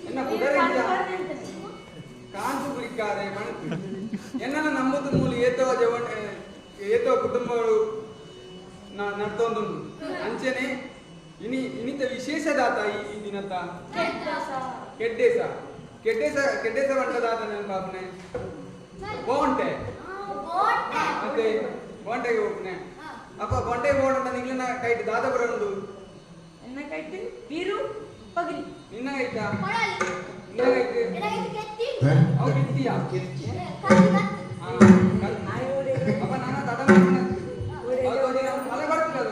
என்ன குதிரையா ಕಾಂತು ಬಿಕ್ಕಾರೆ ಮಣಕು ಎನ್ನ ನಮ್ಮದು ಮೂಲ ಏತೋ ಕುಟುಂಬಗಳು ನಡ್ತೊಂದು ಅಂಚೆನೆ ಇನಿತ ವಿಶೇಷದಾತ ಈ ದಿನತ ಕೆಡ್ಡೇಸ ಬಂಟದಾತ ನನ್ನ ಪಾಪನೆ ಬೋಂಟೆ ಮತ್ತೆ ಬೋಂಟೆಗೆ ಹೋಗ್ನೆ ಅಪ್ಪ ಬೋಂಟೆಗೆ ಹೋಗೋಣ ನಿಗ್ಲಿನ ಕೈಟ್ ದಾದ ಬರೋದು ಎನ್ನ ಕೈಟ್ ಬೀರು ಪಗಲಿ ನಿನ್ನ ಕೈಟ ಅವು ಕಿತ್ತಿಯಾ ಅಪ್ಪ ನಾನು ತಡ ಮಳೆ ಬರ್ತಿಲ್ಲ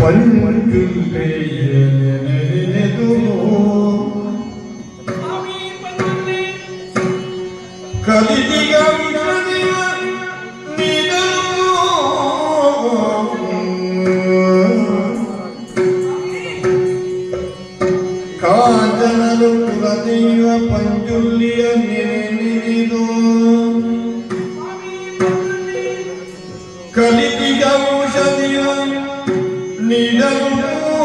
ಪಂಚುಲ್ಲೆಯನೆನೆದು ಕಲಿದಿಗ ವಿಷದಿಯ ನಿನವು ಕಾಂಚನಲು ಕುಲದೈವ ಪಂಚುಲ್ಯ ನೆನೆದು ಕಲಿತಿಗ ಔಷಧಿಯ ನೀಡಲು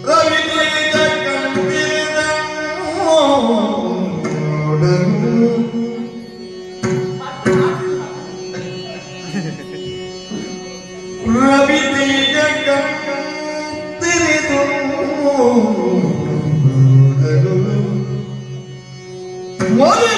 ರವಿತೇಜ ಕಂದಿರ ರವಿತೇಜ ಕಂದಿರಿದು ಮೊರೆ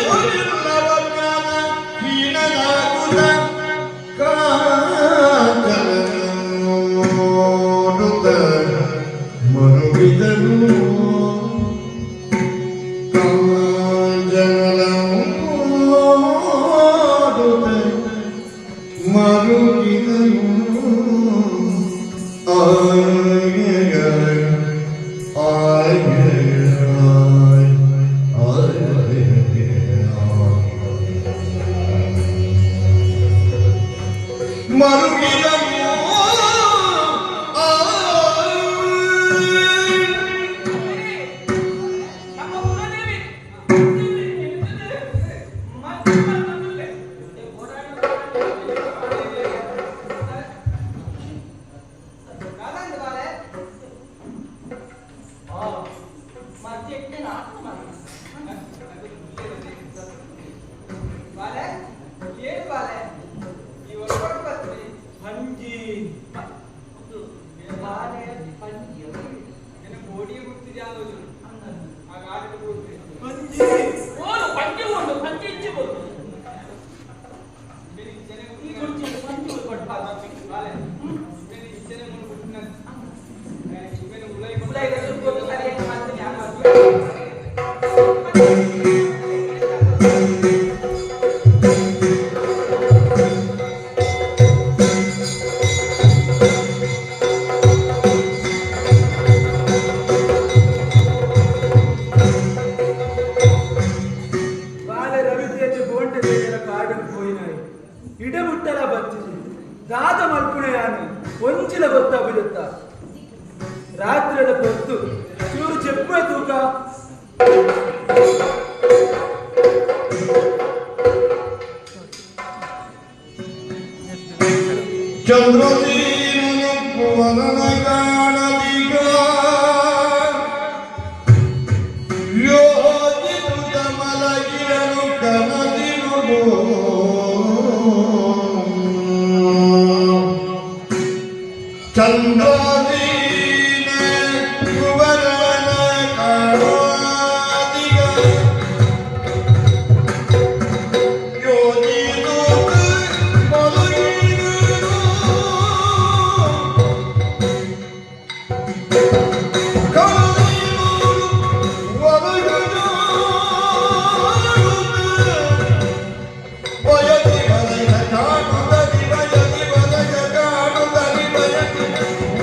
ಇಡಮುಟ್ಟಲ ಬಚ್ಚಿಸಿ ದಾದ ಮಲ್ಪುಣೆಯಾನು ಒಂಚಿಲ ಗೊತ್ತಾಗುತ್ತ ರಾತ್ರಿಯದ ಹೊತ್ತು ಚೂರು ಚೆಪ್ಪುವ ತೂಕ ಚಂದ್ರದೀನು ಪುವನಗಾಣದಿಗ ಯೋಜಿತ ಮಲಗಿರನು ಕನದಿರುವುದು ಚಂದ್ರದೀನ ಪುವನ ಕಾಣದಿಗ ಯೋಜಿತ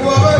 What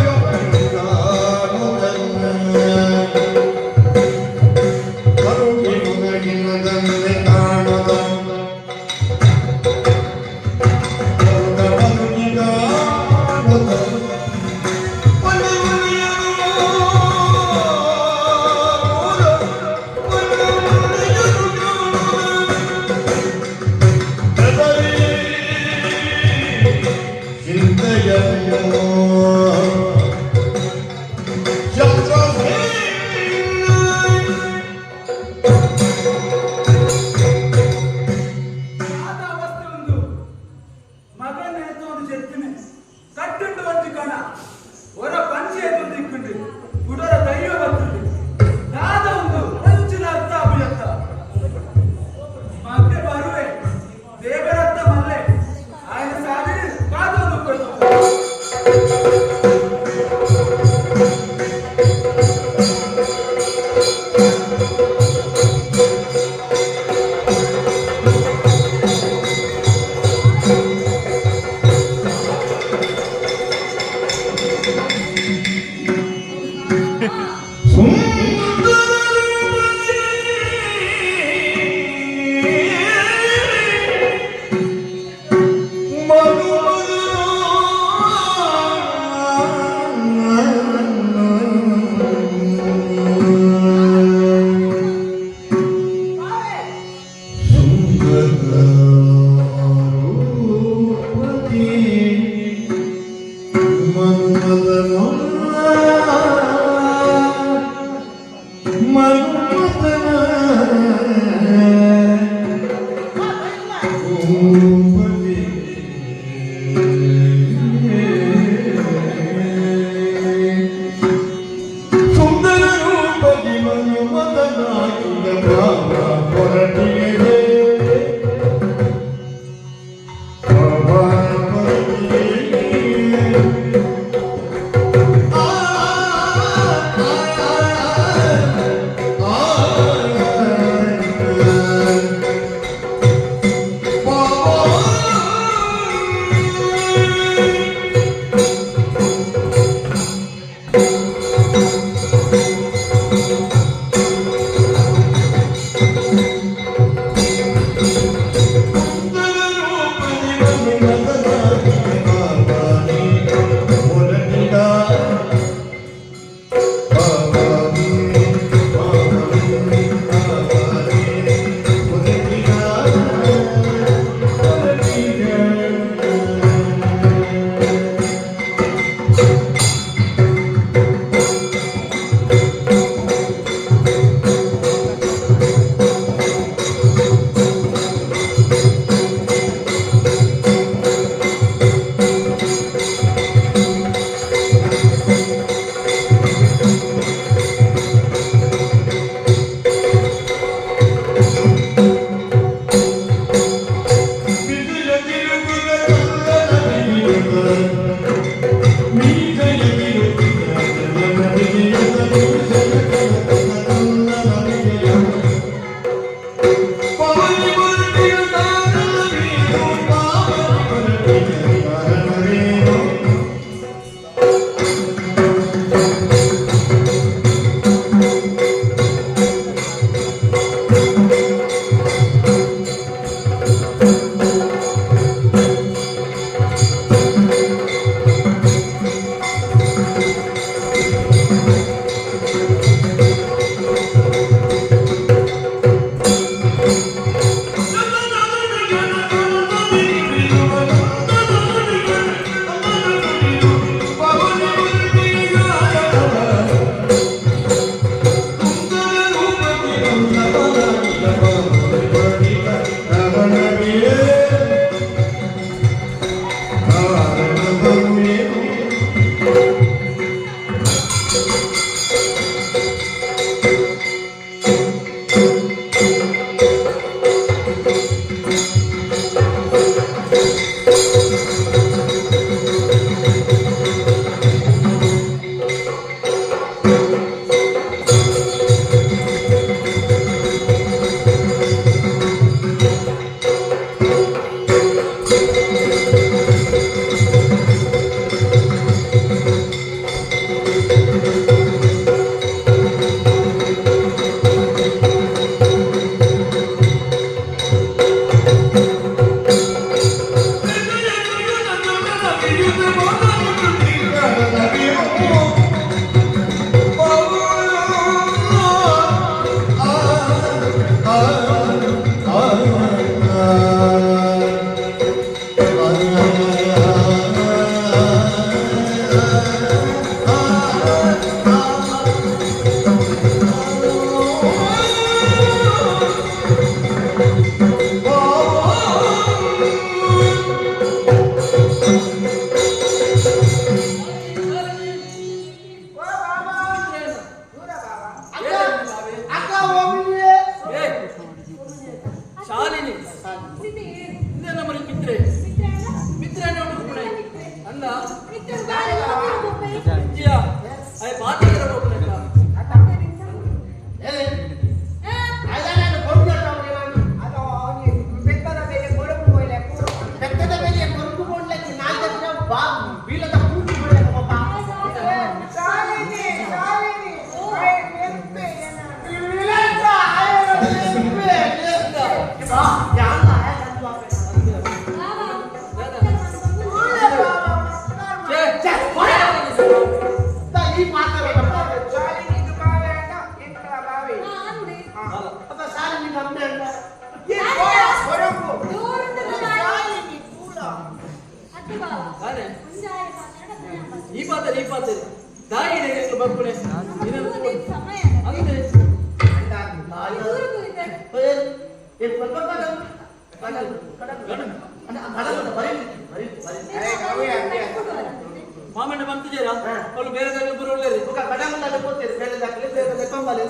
ಮಾಮಣ್ಣ ಬಂತು ಜೇರ ಅವಳು ಬೇರೆ ದಾಗಿ ಬರೋಳ್ಳೇರಿ ఒక గడమల పోతేరు ಬೇರೆ ದಾಖಲೆ ಬೇರೆ ಕಂಬಲೆ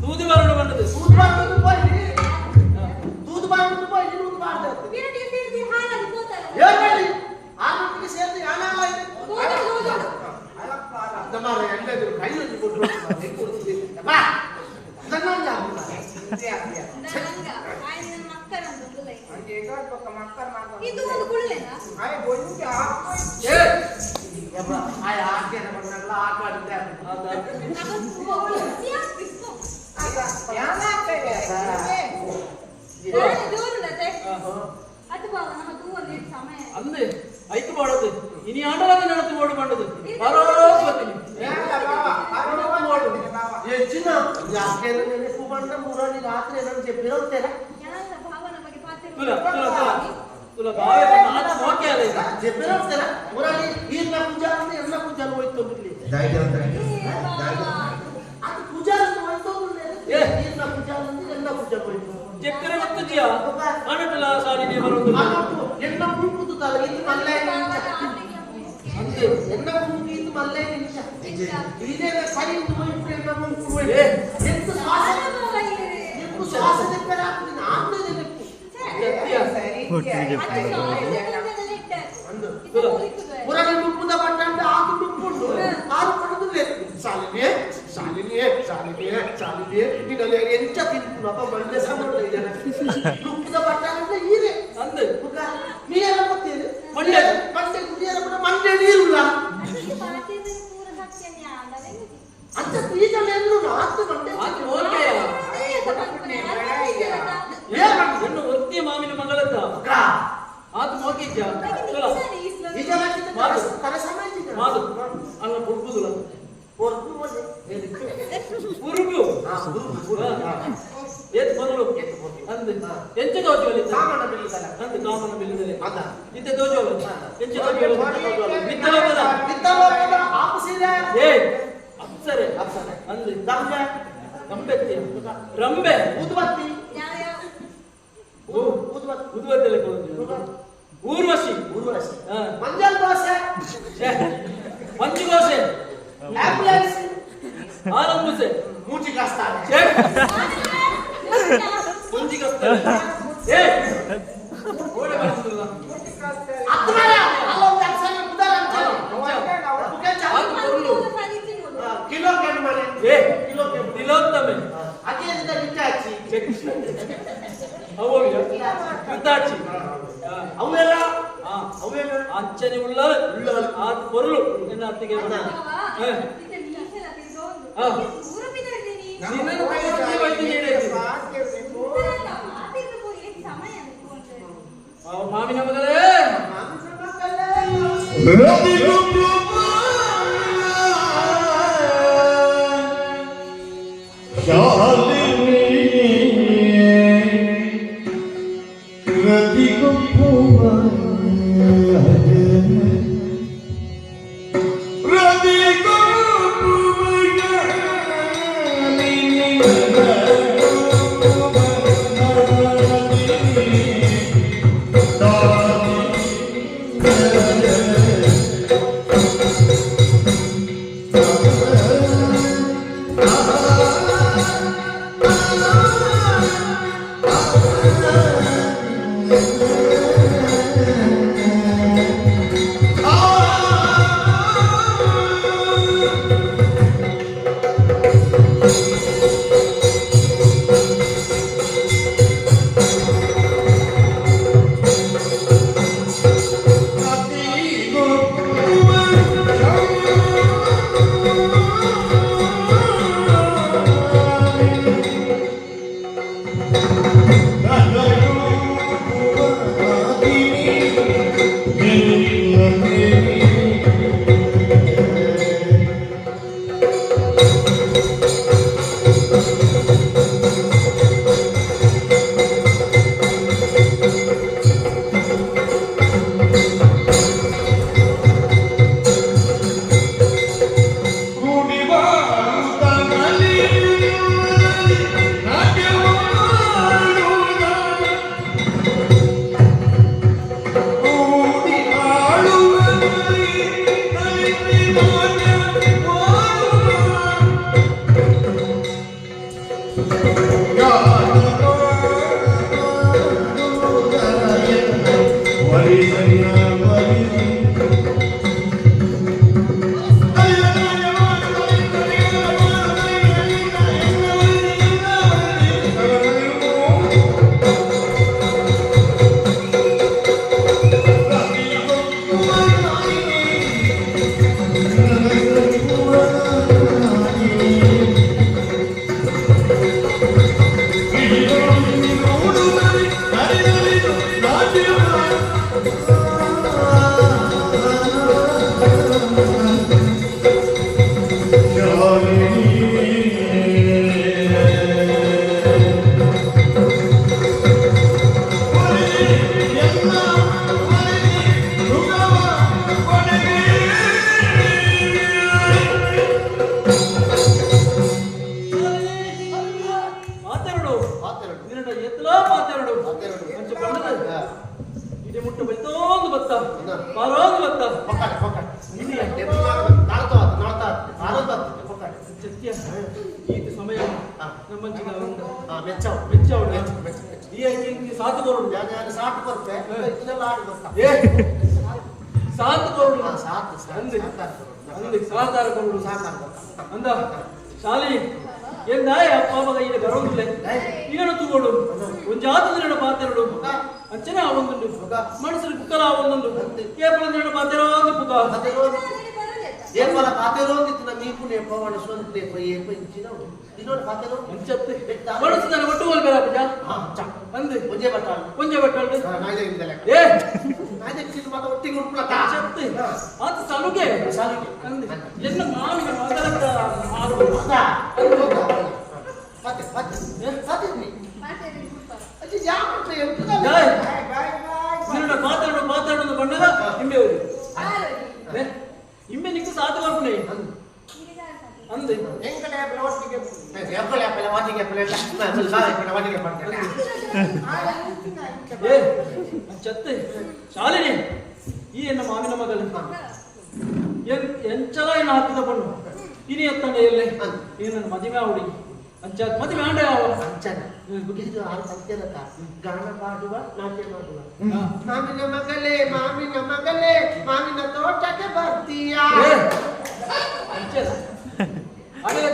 ದೂದು ಬರೋಣ ಬಂದದು ದೂದು ಬಾರ್ದು పోయి ದೂದು ಬಾರ್ದು ಬಿರಡಿ ಸೇರಿ ಹಾಳಾಗಿ ಹೋತಾರೆ ಏನ್ ಮಾಡಿ ಆಮಟ್ಟಿಗೆ ಸೇರಿ ಯಾನಾಲ ಇದೆ ಅದಮಾರೆ ಎಲ್ಲೆದ್ರು ಕೈಯಲ್ಲಿ ಕೊಟ್ರು ಕೊಡ್ತಿದ್ದೆ ಬಾ ಅದನ್ನ ಜಾಬು ನಂಗ ಆಯ್ನ ಮಕ್ಕಳಂದು ಗುಲೈ ಅಂಗೆ ಏಕಾಡ್ ಪಕ್ಕ ಮಕ್ಕಳ ಮಾತ ಇದು ಒಂದು ಗುಳ್ಳೆನಾ ಆಯ್ ಗೊಂಜಿ ಆಕೋ ಏ ಯಪ್ಪ ಆಯ ಆಕೆನ ಬಂದಲ್ಲ ಆಕಾಡಿದ್ದೆ ನಮಸ್ತೆ ಓಳಿಸಿಯಾ ಬಿಸ್ಕೋ ಯಾನಾತೆ ದೂರದತೆ ಅದು ಬಾವ ನಮ್ಮ ದೂರ ಸಮಯ ಅಂದೆ ಐತು ಮಾಡೋದು ಇನಿ ಆಡಲಾದ ನೆನಪು ಓಡು ಬಂದದು ಬರೋಸ್ ಬತ್ತೀನಿ ಯಾನ ಬಾವ ಆರೋಣ ಓಡು ಬಾವ ಹೆಚ್ಚಿನ ಯಾಕೆನ ನೆನಪು ಮಂಡ ಮುರಾಳಿ ರಾತ್ರಿ ನಾನು చెప్పిರೋಂತೇನ ಯಾರ ಭಾವನ ಬಗ್ಗೆ ತುಲ ಬಾವೆ ನಾನು ಓಕೆ ಅಲ್ಲ ಈಗ చెప్పిರೋಂತೇನ ಮುರಾಳಿ ಈರ್ನ ಪೂಜಾ ಅಂದ್ರೆ ಎಲ್ಲ ಪೂಜಾನು ಹೋಯ್ತು ಬಿಡ್ಲಿ ಅದು ಪೂಜಾ ಅಂತ ಹೋಯ್ತು ಈರ್ನ ಪೂಜಾ ಅಂದ್ರೆ ಎಲ್ಲ ಪೂಜಾ ಹೋಯ್ತು చెప్పిన వస్తుదియా అనటల సారిని బరోదు అన్నట్టు ఎన్న పుంపుతు తల ఇది మల్లే అంతే ఎన్న పుంపు ఇది మల్లే నిమిష ఇదే సరి పోయి ఎన్న పుంపు ఎంత శ్వాస చెప్పరా నేను ఆందే చెప్పు పురాణ డుప్పుద పట్టంటే ఆకు డుప్పుండు ఆరు పడుదు లేదు సాలినే నిన్న ఎంత తింటున్నావు మండే సమయంలో డుప్పుద పట్టాలంటే ఈరే అంతే మీరే ಗೊತ್ತೇನು ಮಂಡೆ ಕುಡಿಯಲ್ಲ ಮಂಡೆ ನೀರುಲ್ಲ ಅಂತ ಬೀಜಲೆಲ್ಲೂ ನಾತು ಮಂಡೆ ಅದು ಓಕೆ ಎನ್ನು ಒತ್ತಿ ಮಾವಿನ ಮಗಳತ್ತ ಅದು ಮೋಕಿದ್ದ ಚಲೋ ಬೀಜಲಾಕಿದ ತರ ಸಮಾಜಿದ ಮಾದು ಅಲ್ಲ ಬುಡ್ಬುದುಲ ಹೊರತು ಹೋದೆ ಪುರುಗು ಏತ್ ಬರಲು ಅಂದೆ ಎಂಚ ದೋಜೋಲಿ ಕಾಮನ ಬಿಲ್ಲದಲ್ಲ ಅಂದೆ ಕಾಮನ ಬಿಲ್ಲದಲೆ ಅದ ಇತ್ತೆ ದೋಜೋಲು ಎಂಚ ದೋಜೋಲು ಬಿತ್ತಲೋಕದ ಆಪಸಿದೆ ಏ ಅಪ್ಸರೆ ಅಂದೆ ದಂಬೆ ಕಂಬೆತ್ತಿ ರಂಬೆ ಉದ್ಬತ್ತಿ ಓ ಉದ್ಬತ್ತಲೆ ಊರ್ವಶಿ ಮಂಜಲ್ ದೋಸೆ ಮಂಜು ದೋಸೆ ಆಂಬುಲೆನ್ಸ್ ಆರಂಭಸೆ ಮೂಚಿ ಕಾಸ್ತಾರೆ ಮುಂಜಿ ಕಸ್ತಾರೆ ಏ ಓಡೆ ಬರ್ತಿಲ್ಲ ಅದ್ಮರ ಅಲ್ಲೊಂದು ಅಕ್ಷರ ಕುದರ ಅಂತಾರೆ ಮುಖೆ ಚಾಲು ಬರಲು ಕಿಲೋ ಕೆನ್ ಮನೆ ಏ ತಿಲೋತ್ತಮೆ ಅದೇನಿಂದ ನಿಟ್ಟಾಚಿ ಅwoವಿಯ ಕೃತಾಚಿ ಅವೆಲ್ಲ ಅವೇನು ಅಂಚನೆ ಉಳ್ಳ ಆ ಬರಲು ನಿನ್ನ ಅತ್ತಿಗೆ ನಿನ್ನನ್ನು ಕೈಯಲ್ಲಿ ವೈದ್ಯ ಹೇಳಿದ್ದೀನಿ ಮಾವಿನ ಮಗಳೇ ಎತ್ತಲೋ ಮಾತಾಡು ಅಂಚ ಬಂದದ ಇಡೆ ಮುಟ್ಟ ಬೈತೋಂದು ಬತ್ತ ಬಾರೋಂದು ಬತ್ತ ಸತ್ಯ ಈತ ಸಮಯ ನಮ್ಮಂಚಿನ ಮೆಚ್ಚವಳು ಈ ಐಕೆ ಸಾತು ಕೊರಡು ಸಾಕು ಬರುತ್ತೆ ಏ ಸಾತು ಕೊರಡು ಅಂದೆ ಸಾತಾರ ಕೊರಡು ಅಂದ ಶಾಲಿ ಎಂದಾಯ ಅಪ್ಪ ಮಗ ಈಗ ಬರೋದಿಲ್ಲ ಈಗಣ ತಗೋಡು ಒಂಜಾತದ ಪಾತ್ರಡು ಅಂಚನ ಅವೊಂದುಂಡು ಮನಸ್ಸು ಕುಕ್ಕಲ ಅವೊಂದುಂಡು ಕೇಪಲ ನೆರಡು ಪಾತ್ರ ಪುಗ ಏನ್ ಮಲ ಪಾತೆರೋಂದಿತ್ತು ನಮ್ಮ ಈ ಪುಣ್ಯ ಪವನ ಸ್ವಂತೆ ಏಪ ಇಂಚಿನವು ಇನ್ನೊಂದು ಪಾತೆರೋ ಅಂಚತ್ತೆ ಮನಸ್ಸಿನ ಒಟ್ಟು ಹೋಲ್ಬೇಡ ಪೂಜ ಅಂದೆ ಒಂಜೆ ಬಟ್ಟಾಳು ನಾಯ್ದೆ ಇಂದಲೆ ಏ ನಾಯ್ದೆ ಚಿನ್ನ ಮಾತ ಒಟ್ಟಿಗೆ ಉಟ್ಲಕ ಅಂಚತ್ತೆ ಆತ ಸಲುಗೆ ಅಂದೆ ಎನ್ನ ಮಾವಿನ ಮಗಲದ ಮಾರು ಮಾತಾಡೋದು ಬಣ್ಣದ ಹಿಂಬೆ ಹೋಗಿ ಹಿಂಬೆ ನಿಕ್ಕು ಸಾತು ಬರ್ಪುನೆ ಅಂದೆ ಏ ಅಂಚತ್ತೆ ಶಾಲಿನಿ ಈ ಎನ್ನ ಮಾವಿನ ಮಗಲು ಎಂಚಲ ಏನು ಹಾಕಿದ ಬಣ್ಣು ಇನಿ ಎತ್ತಂಡ ಎಲ್ಲೆ ಈ ನನ್ನ ಮದುವೆ ಹುಡುಗಿ ಅಂಚ ಮದುವೆ ಆಂಡ ಯಾವ ಅಂಚನ ಇದು ಆರು ಸಂಖ್ಯೆದಕ್ಕ ಗಾನ ಪಾಡುವ ನಾಟ್ಯ ಮಾಡುವ ಮಾಮಿನ ಮಗಲೇ ಮಾವಿನ ತೋಟಕ್ಕೆ ಬರ್ತೀಯಾ ಅಂಚದ ಅಡಗ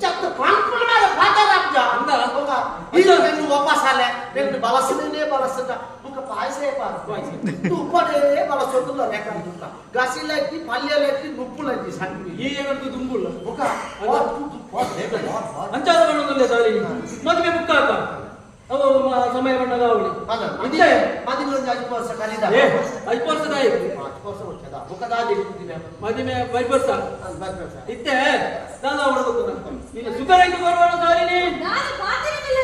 ಚತ್ತು ಕಾಣ್ಕೊಳ್ಳಾದ ಪಾಠರಾಜ್ಯ ಅಂದ ಇದು ಬೆನ್ನು ವಾಪಸ್ ಆಲೆ ಬೆನ್ನು ಬಲಸನೇ ಬಲಸದ ಮುಖ ಪಾಯಸೇ ಪಾಯಸ ತುಪ್ಪನೇ ಬಲಸೋದಿಲ್ಲ ರೇಖಾ ಗಸಿಲೈತಿ ಪಲ್ಯಲೈತಿ ನುಪ್ಪುಲೈತಿ ಸಂಗಿ ಈ ಏನಂತ ದುಂಬುಲ್ಲ ಮುಖ ಅಂಚಾದ ಬಣ್ಣದಲ್ಲೇ ಸಾರಿ ಮದುವೆ ಬುಕ್ಕ ಆತ ಅವು ಸಮಯ ಬಣ್ಣದ ಅವಳಿ ಇದೇ ಮದಿನೊಂದು 5 ವರ್ಷ ಕಲಿದ 5 ವರ್ಷದ 5 ವರ್ಷ ಹೊಟ್ಟದ ಮುಖದಾದಿ ಇರ್ತಿದೆ ಮದುವೆ 5 ವರ್ಷ 5 ವರ್ಷ ಇತ್ತೆ ನಾನು ಅವಳದು ನೀನು ಸುಖರಂಗಿ ಬರುವಣ ಸಾರಿನಿ ನಾನು ಮಾತಿರಲಿಲ್ಲ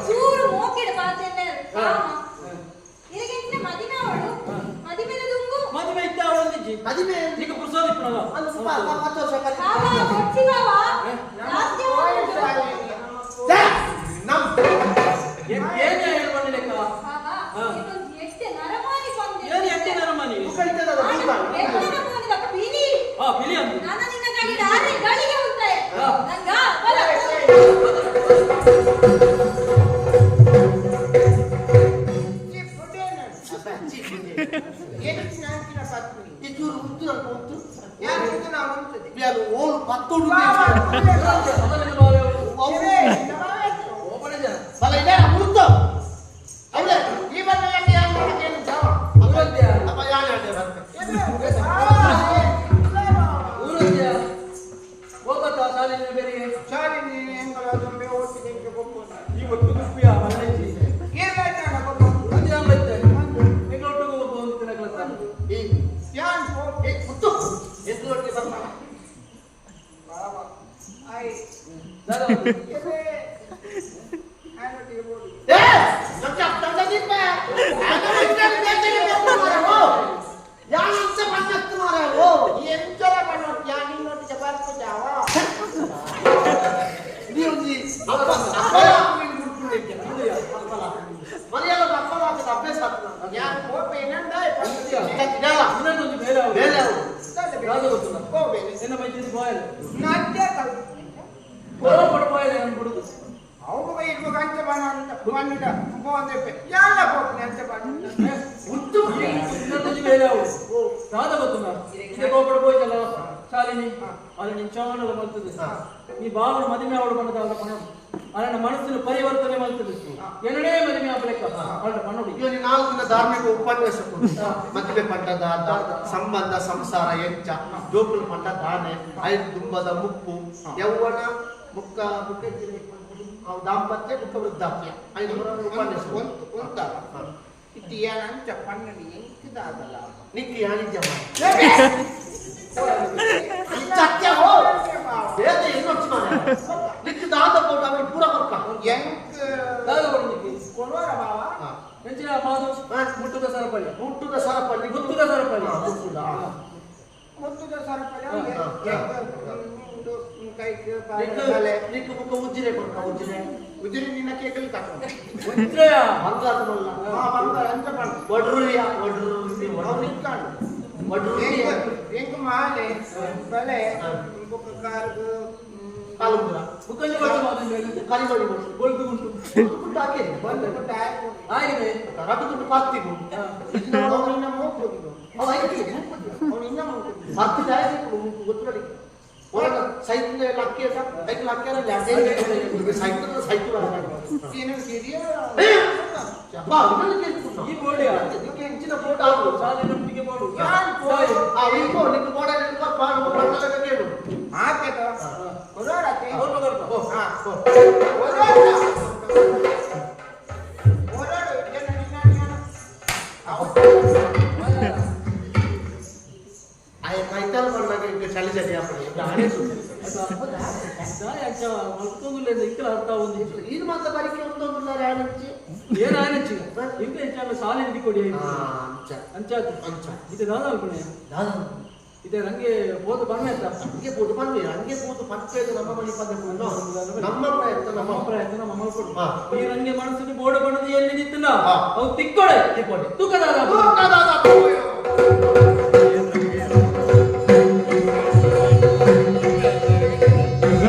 ಚೂರು ಮೋಕಿಡ ಪಾತೆಲ್ಲ ಇದಕ್ಕೆ ಮದಿಮೆ ಅವಳು ಮದಿಮೆದ ದುಂಗು ಮದುವೆ ಇದ್ದ ಅವಳಂದಿಜ್ಜಿ ಮದಿಮೆ ಈಗ ಪುರ್ಸೋದಿ ಪುನಃ ಅದು ಸುಪ 10 ವರ್ಷ ಕಲಿತ ಆವಾ ಕೊಚ್ಚಿನವಾ ಜಾಸ್ತಿ ನಮ್ ಏನೇ ಹೇಳ್ಬಂಡಿ ಲೆಕ್ಕ ಆವಾ ಇದೊಂದು ಎಷ್ಟೇ ನರಮಾನಿ ಬಂದೆ ಏನು ಎಟ್ಟೆ ನರಮಾನಿ ಮುಖೈತದ ಬೆಟ್ಟದ ಮೂನಿದ ಪಿಲಿ ಪಿಲಿ ಅಂತ ನಾನು ನಿನ್ನ ಕೈಗೆ ಆರೆ ಗಳಿಗೆ ಉಂಟೆ ನಂಗ ಬಲ రాదా ಶಾಲಿನಿ ಹಾ. ಅಲ್ಲಿ ನಿನ್ ಚಾವಣದ ಮಲ್ತದೆ ಹಾ. ನೀ ಬಾಬು ಮದುವೆ ಅವಳು ಬಂದದ ಪಣ ಅಲ್ಲ ಮನಸ್ಸಿನ ಪರಿವರ್ತನೆ ಮಾಡ್ತದೆ ಎರಡನೇ ಮದುವೆ ಆಗ್ಬೇಕ ಅವಳ ಪಣ್ಣುಡಿ ಇವನು 4 ದಿನ ಧಾರ್ಮಿಕ ಉಪನ್ಯಾಸ ಕೊಡ್ತಾ ಮದುವೆ ಪಂಡದ ಸಂಬಂಧ ಸಂಸಾರ ಎಂಚ ಜೋಕುಲು ಪಂಡ ದಾನೆ ಐದು ದುಂಬದ ಮುಪ್ಪು ಯೌವನ ಮುಕ್ಕ ದಾಂಪತ್ಯ ಮುಖ ವೃದ್ಧಾಪ್ಯ 5 ಉಪನ್ಯಾಸ ಇದು ಏನಂತ ಪನ್ನಡಿ ಎಂಕಿದಾಗಲ್ಲ ನಿಕ್ಕಿ ಯಾನಿದ್ಯ ಸತ್ಯ ಹೋ ಏತ ಇನ್ನೊಂದು ಮಾರೆ ನಿಕ್ಕಿ ದಾದ ಬೋಟ ಅವನು ಪೂರ ಕೊಡ್ಕ ಎಂಕ್ ದಾದ ಕೊಡ್ಲಿಕ್ಕೆ ಕೊಡುವರ ಬಾವ ಹೆಂಚಿನ ಮಾದು ಮುಟ್ಟುದ ಸರಪಳಿ ಮುಟ್ಟುದ ಸರಪಲ್ಲಿ ಗುತ್ತುದ ಸರಪಳಿ ಮುಟ್ಟುದ ಮುತ್ತುದ ಸರಪಳಿ ಕೈಗೆ ನಿಕ್ಕು ಮುಖ ಉಜ್ಜಿರೆ ಕೊಡ್ಕ ಉಜಿರಿ ನಿನ್ನ ಕೇಕಲ್ಲಿ ತಗೊಂಡು ಉಜ್ರೆಯ ಬಂಗಾರದ ಮಲ್ಲ ಬಂಗಾರ ಅಂತ ಬಂದು ವಡ್ರುರಿಯ ಅವ್ರು ನಿಂತ್ಕೊಂಡು ವಡ್ರುರಿಯ ಎಂಕ್ ಮಾಲೆ ಬಲೆ ಬುಕ್ಕ ಕಾರ್ಗು ಕಾಲುಂಗುರ ಮುಖಂಜಿ ಕೊಟ್ಟು ಮಾತು ಕರಿಮಣಿ ಗೋಲ್ದು ಉಂಟು ಗುಡ್ಡ ಹಾಕಿ ಬಂದು ಕೊಟ್ಟ ಆಗಿದೆ ರಗದು ಪಾತಿಗು ಅವನು ಇನ್ನ ಹೋಗ್ಬೋದು ಅವ ಐತಿ ಅವನು ಇನ್ನ ಹೋಗ್ಬೋದು ಹತ್ತು ಜಾಯ ಗೊತ್ತುಡಿ ಒಳಗ ಸೈಕಲ್ ಲಕ್ಕಿ ಅದ ಸೈಕಲ್ ಲಕ್ಕಿ ಅದ ಸೈಕಲ್ ಏನು ಹಿರಿಯ ಬಾ ಇನ್ನೊಂದು ಕೇಳ್ತೀನಿ ಈ ಬೋಡಿಯ ಇದಕ್ಕೆ ಹೆಚ್ಚಿನ ಫೋಟೋ ಹಾಕು ಶಾಲೆ ನಮ್ಟಿಗೆ ಬೋಡು ಆ ಇಕೋ ನಿಕ್ಕೆ ಫೋಟೋ ನಿಕ್ಕೆ ಪಾಡು ಬಂದಲ್ಲ ಕೇಳು ಆಕೆತ ಹೊರಡಕ್ಕೆ ಹೋಗ್ಬೇಕು ಹಾ ಹೊರಡು ಏನು ಆಯ ಕೈತಲ್ ಬಂದಾಗ ಈಗ ಚಳಿ ಚಳಿ ಹಾಪಡಿ ಆನೆ ಮಲ್ಕೊಂದು ಇಕ್ಕಲ ಅರ್ಥ ಒಂದು ಇದು ಮಾತ್ರ ಬರಿಕೆ ಒಂದೊಂದು ಆನೆಚ್ಚಿ ಏನು ಆಯ್ನಚ್ಚಿ ಇಂಕ ಹೆಚ್ಚಾಗ ಶಾಲೆ ನಿಧಿ ಕೊಡಿ ಅಂಚ ಅಂಚಾತು ಅಂಚ ಇದು ದಾದ ಅಲ್ಪಣೆ ದಾದ ಇದೆ ನಂಗೆ ಬೋದು ಬರ್ಮೆ ಅಂತ ಹಂಗೆ ಕೂತು ಬಂದ್ವಿ ಹಂಗೆ ಕೂತು ಪಂಚಾಯತ್ ನಮ್ಮ ಮನೆ ಪದ ನಮ್ಮ ಪ್ರಯತ್ನ ನಮ್ಮ ನಮ್ಮ ಪ್ರಯತ್ನ ನಮ್ಮ ಮಲ್ಕೊಡು ಹಾ. ಈ ನಂಗೆ ಮನಸ್ಸಿಗೆ ಬೋರ್ಡ್ ಬಣ್ಣದ ಎಲ್ಲಿ ನಿಂತಿಲ್ಲ ಹಾ. ಅವು ತಿಕ್ಕೊಳೆ ತಿಕ್ಕೊಳೆ. ತೂಕದಾದ ದಾದ